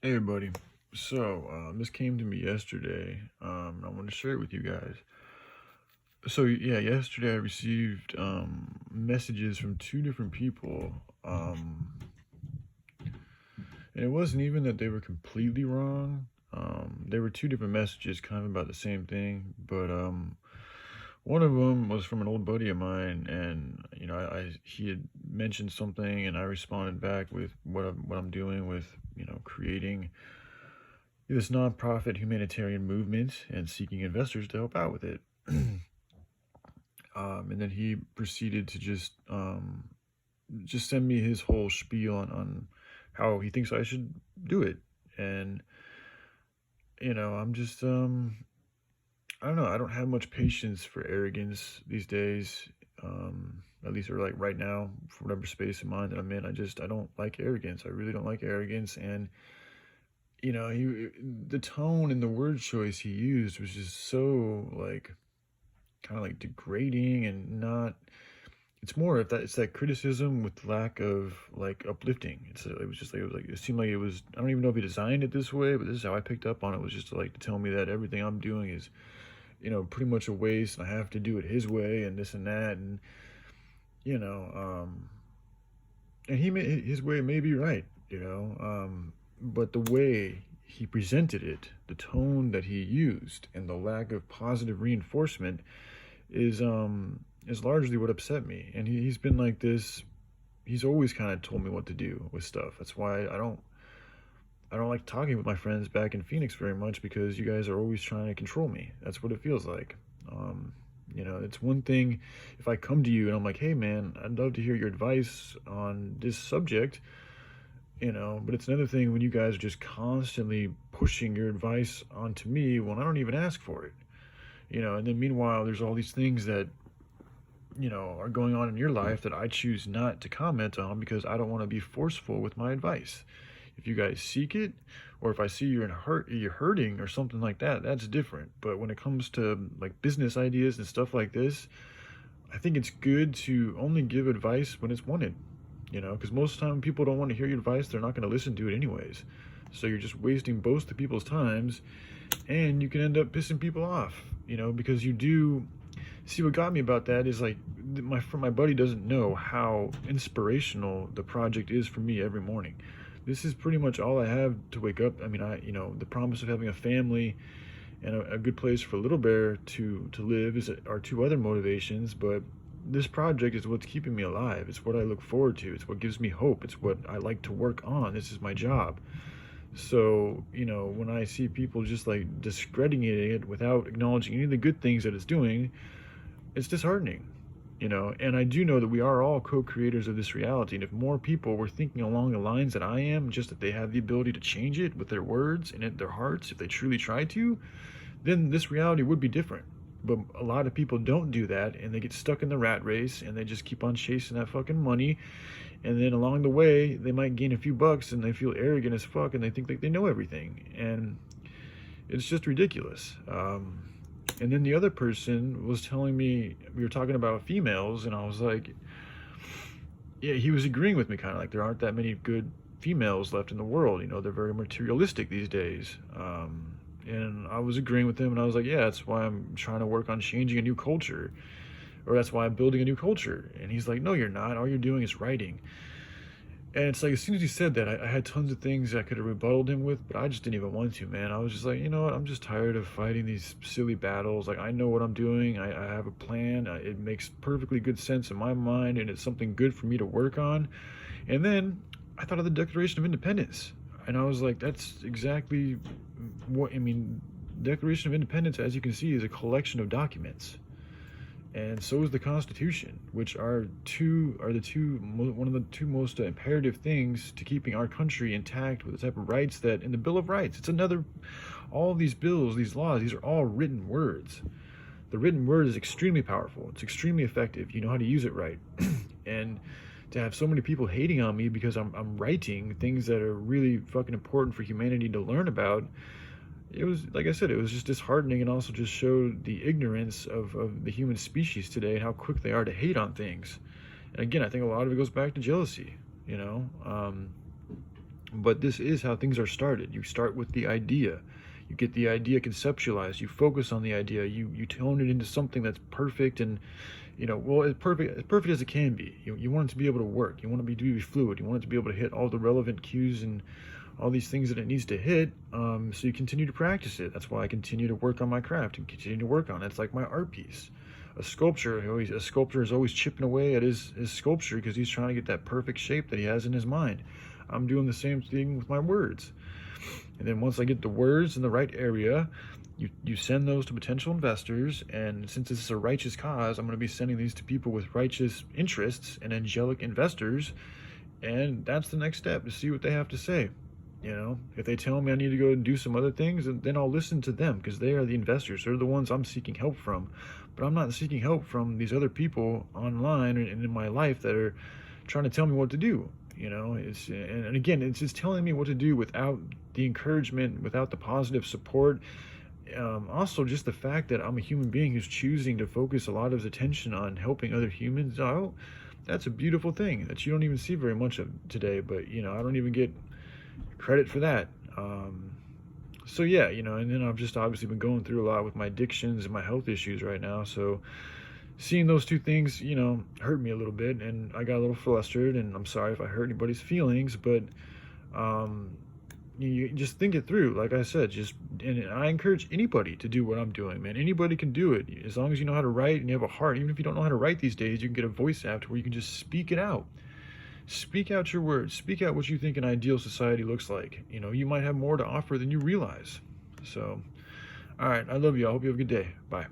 Hey everybody. So, this came to me yesterday. I want to share it with you guys. So, yeah, yesterday I received messages from two different people. And it wasn't even that they were completely wrong. They were two different messages kind of about the same thing, but one of them was from an old buddy of mine, and he had mentioned something, and I responded back with what I'm doing with creating this nonprofit humanitarian movement and seeking investors to help out with it. And then he proceeded to just send me his whole spiel on how he thinks I should do it. And I'm just I don't know. I don't have much patience for arrogance these days. At least, or like right now, for whatever space of mind that I'm in, I don't like arrogance. I really don't like arrogance, and the tone and the word choice he used was just so like kind of like degrading and not. It's more of that. It's that criticism with lack of like uplifting. It was just like it seemed like it was. I don't even know if he designed it this way, but this is how I picked up on it. Was just to tell me that everything I'm doing is pretty much a waste, and I have to do it his way and this and that, and you know um and his way may be right, but the way he presented it, the tone that he used, and the lack of positive reinforcement is largely what upset me. And he's been like this. He's always kind of told me what to do with stuff. That's why I don't like talking with my friends back in Phoenix very much, because you guys are always trying to control me. That's what it feels like. It's one thing if I come to you and I'm like, hey man, I'd love to hear your advice on this subject, but it's another thing when you guys are just constantly pushing your advice onto me when I don't even ask for it. And then meanwhile, there's all these things that, are going on in your life that I choose not to comment on because I don't want to be forceful with my advice. If you guys seek it, or if I see you're hurting or something like that, that's different. But when it comes to like business ideas and stuff like this, I think it's good to only give advice when it's wanted. Because most of the time people don't want to hear your advice, they're not going to listen to it anyways. So you're just wasting both the people's times, and you can end up pissing people off. Because you do see what got me about that is like my buddy doesn't know how inspirational the project is for me every morning. This is pretty much all I have to wake up. I mean, the promise of having a family and a good place for Little Bear to live are two other motivations, but this project is what's keeping me alive. It's what I look forward to. It's what gives me hope. It's what I like to work on. This is my job. So, when I see people just like discrediting it without acknowledging any of the good things that it's doing, it's disheartening. And I do know that we are all co-creators of this reality, and if more people were thinking along the lines that I am, just that they have the ability to change it with their words and in their hearts if they truly try to, then this reality would be different. But a lot of people don't do that, and they get stuck in the rat race, and they just keep on chasing that fucking money, and then along the way they might gain a few bucks and they feel arrogant as fuck and they think like they know everything, and it's just ridiculous. And then the other person was telling me, we were talking about females, and I was like, yeah, he was agreeing with me, kind of like there aren't that many good females left in the world. They're very materialistic these days. And I was agreeing with him, and I was like, yeah, that's why I'm trying to work on changing a new culture, or that's why I'm building a new culture. And he's like, no, you're not. All you're doing is writing. And it's like, as soon as he said that, I had tons of things I could have rebutted him with, but I just didn't even want to, man. I was just like, you know what? I'm just tired of fighting these silly battles. Like, I know what I'm doing. I have a plan. It makes perfectly good sense in my mind, and it's something good for me to work on. And then I thought of the Declaration of Independence. And I was like, that's exactly what, I mean, Declaration of Independence, as you can see, is a collection of documents, and so is the Constitution, which one of the two most imperative things to keeping our country intact with the type of rights that in the Bill of Rights. It's another, all of these bills, these laws, these are all written words. The written word is extremely powerful. It's extremely effective. You know how to use it right. And to have so many people hating on me because I'm writing things that are really fucking important for humanity to learn about, it was, like I said, it was just disheartening, and also just showed the ignorance of the human species today and how quick they are to hate on things. And again, I think a lot of it goes back to jealousy, you know. But this is how things are started. You start with the idea. You get the idea conceptualized. You focus on the idea. You tone it into something that's perfect and, well, as perfect as it can be. You want it to be able to work. You want it to be fluid. You want it to be able to hit all the relevant cues and all these things that it needs to hit. So you continue to practice it. That's why I continue to work on my craft and continue to work on it. It's like my art piece. A sculptor is always chipping away at his sculpture because he's trying to get that perfect shape that he has in his mind. I'm doing the same thing with my words. And then once I get the words in the right area, you send those to potential investors. And since this is a righteous cause, I'm going to be sending these to people with righteous interests and angelic investors. And that's the next step, to see what they have to say. If they tell me I need to go and do some other things, then I'll listen to them, because they are the investors. They're the ones I'm seeking help from. But I'm not seeking help from these other people online and in my life that are trying to tell me what to do. And again, it's just telling me what to do without the encouragement, without the positive support. Also, just the fact that I'm a human being who's choosing to focus a lot of his attention on helping other humans. Oh, that's a beautiful thing that you don't even see very much of today. But I don't even get credit for that. So yeah, and then I've just obviously been going through a lot with my addictions and my health issues right now. So seeing those two things, hurt me a little bit, and I got a little flustered, and I'm sorry if I hurt anybody's feelings, but you just think it through. Like I said, and I encourage anybody to do what I'm doing, man. Anybody can do it, as long as you know how to write and you have a heart. Even if you don't know how to write these days, you can get a voice app where you can just speak it out. Speak out your words. Speak out what you think an ideal society looks like. You might have more to offer than you realize. So, all right, I love you. I hope you have a good day. Bye.